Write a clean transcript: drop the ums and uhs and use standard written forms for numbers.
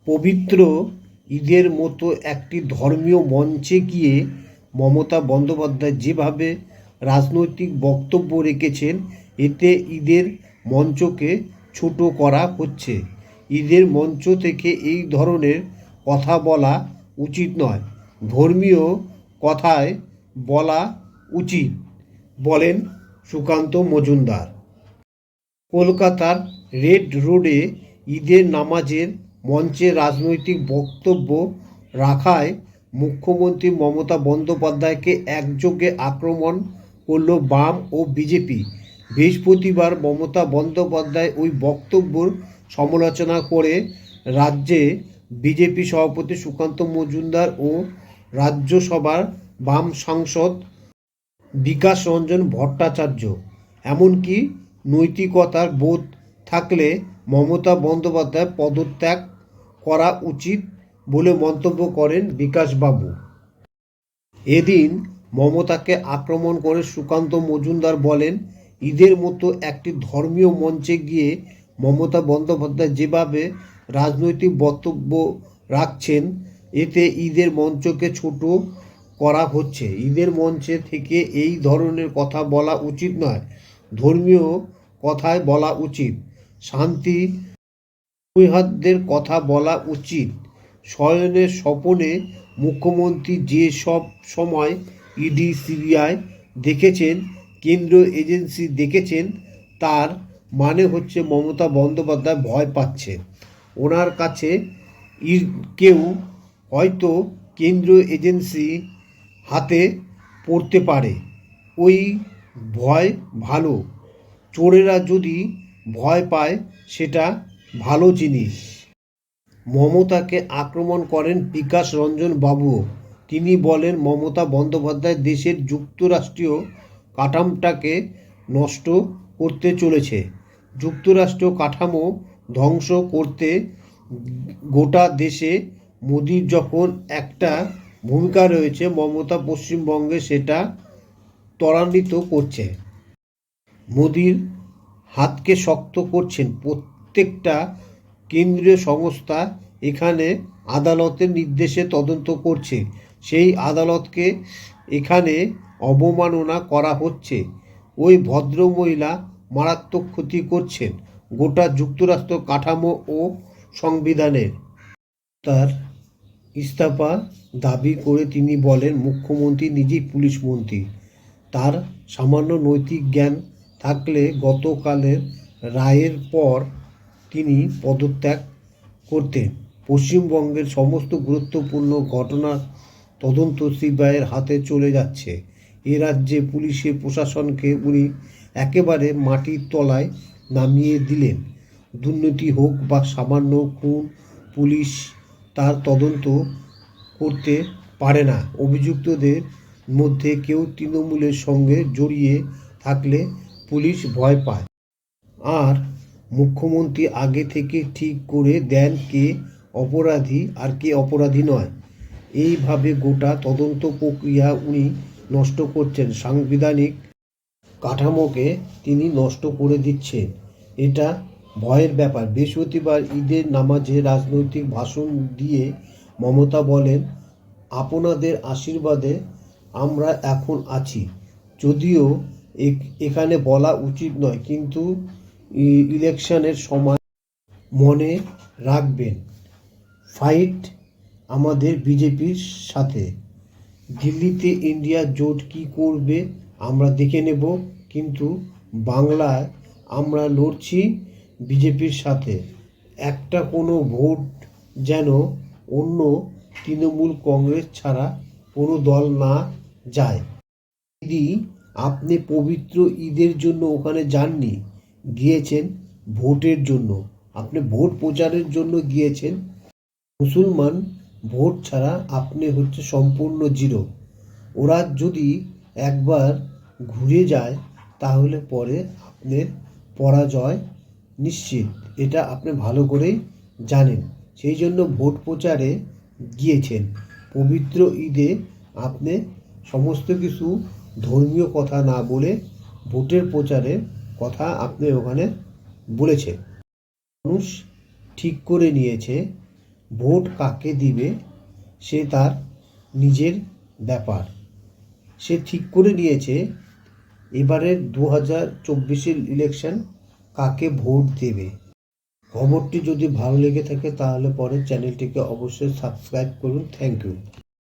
পবিত্র ঈদের মতো একটি ধর্মীয় মঞ্চে গিয়ে মমতা বন্দ্যোপাধ্যায় যেভাবে রাজনৈতিক বক্তব্য রেখেছেন, এতে ঈদের মঞ্চকে ছোট করা হচ্ছে। ঈদের মঞ্চ থেকে এই ধরনের কথা বলা উচিত নয়, ধর্মীয় কথায় বলা উচিত, বলেন সুকান্ত মজুমদার। কলকাতার রেড রোডে ঈদের নামাজের মঞ্চে রাজনৈতিক বক্তব্য রাখায় মুখ্যমন্ত্রী মমতা বন্দ্যোপাধ্যায়কে একযোগে আক্রমণ করল বাম ও বিজেপি। বৃহস্পতিবার মমতা বন্দ্যোপাধ্যায় ওই বক্তব্যের সমালোচনা করে রাজ্যে বিজেপি সভাপতি সুকান্ত মজুমদার ও রাজ্যসভার বাম সাংসদ বিকাশ রঞ্জন ভট্টাচার্য এমনকি নৈতিকতার বোধ থাকলে মমতা বন্দ্যোপাধ্যায় পদত্যাগ করা উচিত বলে মন্তব্য করেন বিকাশবাবু। এদিন মমতাকে আক্রমণ করে সুকান্ত মজুমদার বলেন, ঈদের মতো একটি ধর্মীয় মঞ্চে গিয়ে মমতা বন্দ্যোপাধ্যায় যেভাবে রাজনৈতিক বক্তব্য রাখছেন, এতে ঈদের মঞ্চকে ছোট করা হচ্ছে। ঈদের মঞ্চে থেকে এই ধরনের কথা বলা উচিত নয়, ধর্মীয় কথায় বলা উচিত, শান্তি সৌহার্দ্যের কথা বলা উচিত। শয়নের স্বপনে মুখ্যমন্ত্রী যে সব সময় ইডি সিবিআই দেখেছেন, কেন্দ্রীয় এজেন্সি দেখেছেন, তার মানে হচ্ছে মমতা বন্দ্যোপাধ্যায় ভয় পাচ্ছে। ওনার কাছে কেউ হয়তো কেন্দ্রীয় এজেন্সি হাতে পড়তে পারে, ওই ভয় ভালো। চোরেরা যদি ভয় পায় সেটা ভালো জিনিস। মমতাকে আক্রমণ করেন বিকাশ রঞ্জন বাবুও। তিনি বলেন, মমতা বন্দ্যোপাধ্যায় দেশের যুক্তরাষ্ট্রীয় কাঠামোটাকে নষ্ট করতে চলেছে। যুক্তরাষ্ট্রীয় কাঠামো ধ্বংস করতে গোটা দেশে মোদির যখন একটা ভূমিকা রয়েছে, মমতা পশ্চিমবঙ্গে সেটা ত্বরান্বিত করছে। মোদির হাতকে শক্ত করছেন প্রত্যেকটা কেন্দ্রীয় সংস্থা। এখানে আদালতের নির্দেশে তদন্ত করছে, সেই আদালতকে এখানে অবমাননা করা হচ্ছে। ওই ভদ্রমহিলা মারাত্মক ক্ষতি করছেন গোটা যুক্তরাষ্ট্র কাঠামো ও সংবিধানের। তার ইস্তফা দাবি করে তিনি বলেন, মুখ্যমন্ত্রী নিজেই পুলিশ মন্ত্রী, তার সামান্য নৈতিক জ্ঞান থাকলে গতকালের রায়ের পর তিনি পদত্যাগ করতেন। পশ্চিমবঙ্গের সমস্ত গুরুত্বপূর্ণ ঘটনার তদন্ত সিবিআইয়ের হাতে চলে যাচ্ছে। এ রাজ্যে পুলিশের প্রশাসনকে উনি একেবারে মাটির তলায় নামিয়ে দিলেন। দুর্নীতি হোক বা সামান্য খুন, পুলিশ তার তদন্ত করতে পারে না। অভিযুক্তদের মধ্যে কেউ তৃণমূলের সঙ্গে জড়িয়ে থাকলে পুলিশ ভয় পায়। আর মুখ্যমন্ত্রী আগে থেকে ঠিক করে দেন কে অপরাধী আর কে অপরাধী নয়। এইভাবে গোটা তদন্ত প্রক্রিয়া উনি নষ্ট করছেন, সাংবিধানিক কাঠামোকে তিনি নষ্ট করে দিচ্ছেন। এটা ভয়ের ব্যাপার। বৃহস্পতিবার ঈদের নামাজে রাজনৈতিক ভাষণ দিয়ে মমতা বলেন, আপনাদের আশীর্বাদে আমরা এখন আছি। যদিও এখানে বলা উচিত নয়, কিন্তু ইলেকশনের সময় মনে রাখবেন, ফাইট আমাদের বিজেপির সাথে। দিল্লিতে ইন্ডিয়া জোট কী করবে আমরা দেখে নেব, কিন্তু বাংলায় আমরা লড়ছি বিজেপির সাথে। একটা কোনো ভোট যেন অন্য তৃণমূল কংগ্রেস ছাড়া কোনো দল না যায়। দিদি, আপনি পবিত্র ঈদের জন্য ওখানে যাননি, গিয়েছেন ভোটের জন্য। আপনি ভোট প্রচারের জন্য গিয়েছেন। মুসলমান ভোট ছাড়া আপনি হচ্ছে সম্পূর্ণ জিরো। ওরা যদি একবার ঘুরে যায় তাহলে পরে আপনার পরাজয় নিশ্চিত, এটা আপনি ভালো করেই জানেন। সেই জন্য ভোট প্রচারে গিয়েছেন। পবিত্র ঈদে আপনি সমস্ত কিছু ধর্মীয় কথা না বলে ভোটের প্রচারের কথা আপনি ওখানে বলেছেন। মানুষ ঠিক করে নিয়েছে ভোট কাকে দিবে সে তার নিজের ব্যাপার। সে ঠিক করে নিয়েছে এবারের 2024 ইলেকশন কাকে ভোট দেবে। খবরটি যদি ভালো লেগে থাকে তাহলে পরে চ্যানেলটিকে অবশ্যই সাবস্ক্রাইব করুন। Thank you.